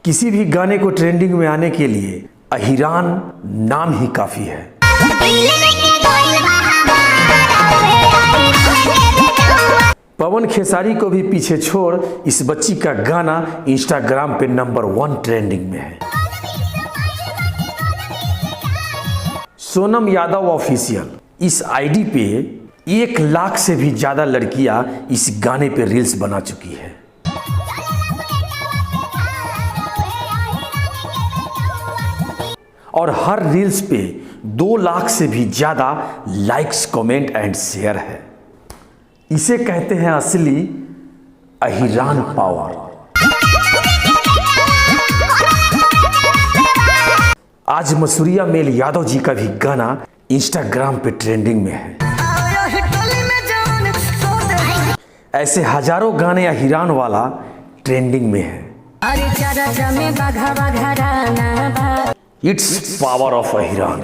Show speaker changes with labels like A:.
A: किसी भी गाने को ट्रेंडिंग में आने के लिए अहिरान नाम ही काफी है। पवन खेसारी को भी पीछे छोड़ इस बच्ची का गाना इंस्टाग्राम पे नंबर 1 ट्रेंडिंग में है। सोनम यादव ऑफिशियल इस आईडी पे 1 लाख से भी ज्यादा लड़कियां इस गाने पे रील्स बना चुकी है। और हर रील्स पे 2 लाख से भी ज्यादा लाइक्स, कमेंट एंड शेयर है। इसे कहते हैं असली अहिरान पावर। आज मसूरिया मेल यादव जी का भी गाना इंस्टाग्राम पे ट्रेंडिंग में है। ऐसे हजारों गाने अहिरान वाला ट्रेंडिंग में है। It's power of Ahiran.